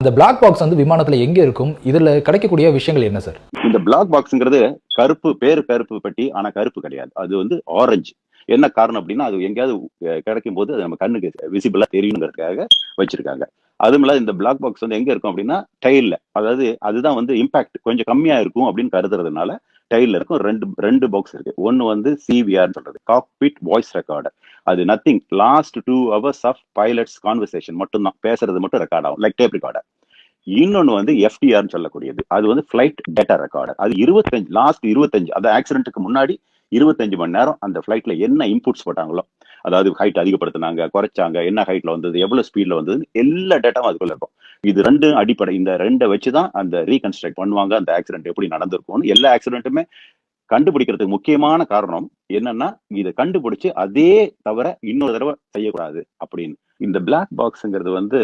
அந்த black box வந்து விமானத்துல எங்க இருக்கும்? இதுல கிடைக்கக்கூடிய விஷயங்கள் என்ன சார்? இந்த பிளாக் பாக்ஸ்ங்கிறது கருப்பு, பேரு கருப்பு பெட்டி. ஆனா கருப்பு கிடையாது. அது வந்து ஆரஞ்சு. என்ன காரணம் அப்படின்னா, அது எங்கேயாவது கிடைக்கும்போது அது நம்ம கண்ணுக்கு விசிபிளா தெரியணுங்கிறதுக்காக வச்சிருக்காங்க. அதுவும் இல்லாத இந்த பிளாக் பாக்ஸ் வந்து எங்க இருக்கும் அப்படின்னா, டெயில்ல. அதாவது அதுதான் வந்து இம்பாக்ட் கொஞ்சம் கம்மியா இருக்கும் அப்படின்னு கருதுறதுனால, டெயில்ல இருக்கும். 2 பாக்ஸ் இருக்கு. ஒண்ணு வந்து சிவிஆர்ன்னு சொல்றது. Cockpit voice recorder. அது nothing. Last 2 hours of pilots conversation மட்டும் தான். பேசுறது மட்டும் ரெக்கார்ட் ஆகும். Like tape recorder. இன்னொன்னு வந்து எஃப்டிஆர்னு சொல்லக்கூடியது. அது வந்து ஃபிளைட் டேட்டா ரெக்கார்டர். அது 25 லாஸ்ட் 25 அந்த ஆக்சிடென்ட்க்கு முன்னாடி 25 மணி நேரம் அந்த ஃபிளைட்ல என்ன இன்புட்ஸ் போட்டாங்களோ, அதாவது ஹைட் அதிகப்படுத்துனாங்க, குறைச்சாங்க, என்ன ஹைட்ல வந்தது, எவ்வளவு ஸ்பீட்ல வந்தது, எல்லா டேட்டாவும் அதுக்குள்ள இருக்கும். இது 2 அடிப்படை. இந்த 2 வச்சு தான் அந்த ரீகன்ஸ்ட்ரக்ட் பண்ணுவாங்க. அந்த ஆக்சிடென்ட் எப்படி நடந்திருக்கும்னு. எல்லா ஆக்சிடென்ட்டுமே கண்டுபிடிக்கிறதுக்கு முக்கியமான காரணம் என்னன்னா, இத கண்டுபிடிச்சு அதே தவற இன்னொரு தடவ செய்யக்கூடாது அப்படின்னு. இந்த பிளாக் பாக்ஸ்ங்கிறது வந்து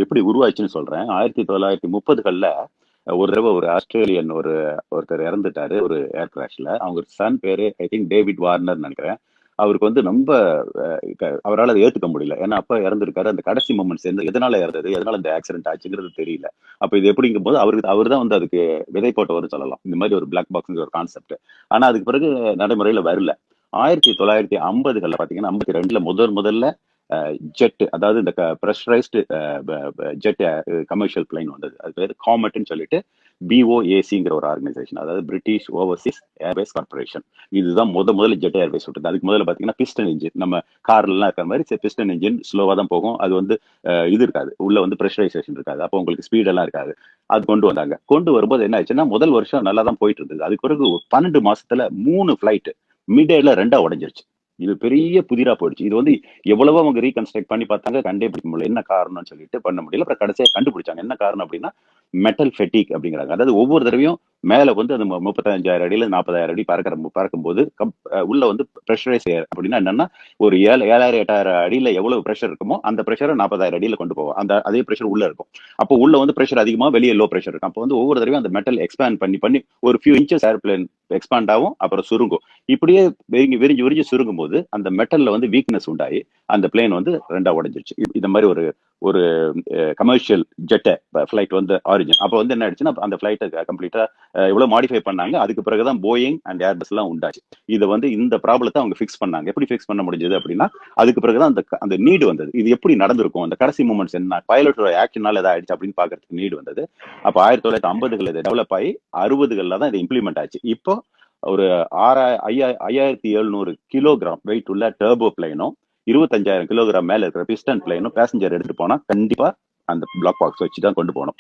எப்படி உருவாச்சுன்னு சொல்றேன். 1930கள்ல ஒரு தடவ ஒரு ஆஸ்திரேலியன் ஒருத்தர் இறந்துட்டாரு ஒரு ஏர் கிராஷ்ல. அவங்க சன் பேரு ஐ திங்க் டேவிட் வார்னர்ன்னு நினைக்கிறேன். அவருக்கு வந்து ரொம்ப அவரால அத ஏத்துக்க முடியல. ஏன்னா அப்பா இறந்திருக்காரு. அந்த கடைசி மொமெண்ட்ஸ் எதனால இறந்தது? எதனால இந்த ஆக்சிடென்ட் ஆச்சுங்கிறது தெரியல. அப்ப இது எப்படிங்கும்போது அவர் தான் வந்து அதுக்கு விதை போட்டவர்ன்னு சொல்லலாம். இந்த மாதிரி ஒரு பிளாக் பாக்ஸ்ங்கிற ஒரு கான்செப்ட். ஆனா அதுக்கு பிறகு நடைமுறையில வரல. 1950கள்ல பாத்தீங்கன்னா 52ல முதல்ல ஜெட், அதாவது இந்த ப்ரெஷரைஸ்டு ஜெட் கமர்ஷியல் பிளைன் வந்தது. அது பேர் காமெட்னு சொல்லிட்டு பிஓஏசிங்கிற ஒரு ஆர்கனைசேஷன், அதாவது பிரிட்டிஷ் ஓவர்சீஸ் ஏர்வேஸ் கார்பரேஷன். இதுதான் முதல்ல ஜெட் ஏர்வேஸ் விட்டது. அதுக்கு முதல்ல பாத்தீங்கன்னா பிஸ்டன் இன்ஜின், நம்ம கார்லாம் இருக்கிற மாதிரி பிஸ்டன் இன்ஜின் ஸ்லோவா தான் போகும். அது வந்து இது இருக்காது, உள்ள வந்து ப்ரெஷரைசேஷன் இருக்காது. அப்போ உங்களுக்கு ஸ்பீட் எல்லாம் இருக்காது. அது கொண்டு வந்தாங்க. கொண்டு வரும்போது என்ன ஆச்சுன்னா, முதல் வருஷம் நல்லா தான் போயிட்டு இருந்தது. அதுக்கு பிறகு 12 மாசத்துல 3 பிளைட் மிட் ஏர்ல 2 உடைஞ்சிருச்சு. இது பெரிய புதிரா போயிடுச்சு. இது வந்து எவ்வளவோ அவங்க ரீகன்ஸ்ட்ரக்ட் பண்ணி பார்த்தாங்க, கண்டுபிடிக்க முடியல. என்ன காரணம்னு சொல்லிட்டு பண்ண முடியல. அப்புறம் கடைசியா கண்டுபிடிச்சாங்க. என்ன காரணம் அப்படின்னா, மெட்டல் ஃபெட்டிக் அப்படிங்கிறாங்க. அதாவது ஒவ்வொரு தடவையும் மேல வந்து அது 35,000 அடியில 40,000 அடி பறக்கும்போது உள்ள வந்து ப்ரெஷரைஸ் ஏர் அப்படின்னா என்னன்னா, ஒரு 7,000 8,000 அடியில எவ்வளவு ப்ரெஷர் இருக்குமோ அந்த ப்ரெஷரை 40,000 அடியில கொண்டு போவோம். அந்த அதே ப்ரெஷர் உள்ள இருக்கும். அப்போ உள்ள வந்து ப்ரெஷர் அதிகமா, வெளியே லோ ப்ரெஷர் இருக்கும். அப்போ வந்து ஒவ்வொரு தடவையும் அந்த மெட்டல் எக்ஸ்பேண்ட் பண்ணி பண்ணி ஒரு ஃபியூ இன்ச்சஸ் ஏர்பிளேன் எக்ஸ்பாண்ட் ஆகும், அப்புறம் சுருங்கும். இப்படியே விரிஞ்சு விரிஞ்சு சுருங்கும் போது அந்த மெட்டல்ல வந்து வீக்னஸ் உண்டாயி அந்த பிளேன் வந்து 2 உடைஞ்சிருச்சு. இந்த மாதிரி ஒரு ஒரு கமர்ஷியல் ஜெட் ஃபிளைட் வந்து ஆரிஜின். அப்போ வந்து என்ன ஆயிடுச்சுன்னா, அந்த ஃபிளைட்டை கம்ப்ளீட்டா எவ்வளவு மாடிஃபை பண்ணாங்க. அதுக்கு பிறகுதான் போயிங் அண்ட் ஏர்பஸ் எல்லாம் உண்டாச்சு. இதை வந்து இந்த ப்ராப்ளத்தை அவங்க ஃபிக்ஸ் பண்ணாங்க. எப்படி ஃபிக்ஸ் பண்ண முடிஞ்சது அப்படின்னா, அதுக்கு பிறகுதான் அந்த அந்த நீடு வந்தது. இது எப்படி நடந்திருக்கும், அந்த கடைசி மூமெண்ட்ஸ் என்ன, பைலட்டோட ஆக்ஷனால ஏதாவது ஆயிடுச்சு அப்படின்னு பாக்குறதுக்கு நீடு வந்தது. அப்ப 1950கள் இது டெவலப் ஆகி 60கள்ல தான் இது இம்ப்ளிமெண்ட் ஆச்சு. இப்போ ஒரு 5,700 கிலோகிராம் வெயிட் உள்ள டர்போ பிளைனும் 25,000 கிலோகிராம் மேல இருக்கிற பிஸ்டன் பிளைனும் பேசஞ்சர் எடுத்துட்டு போனா கண்டிப்பா அந்த பிளாக் பாக்ஸ் வச்சுதான் கொண்டு போகணும்.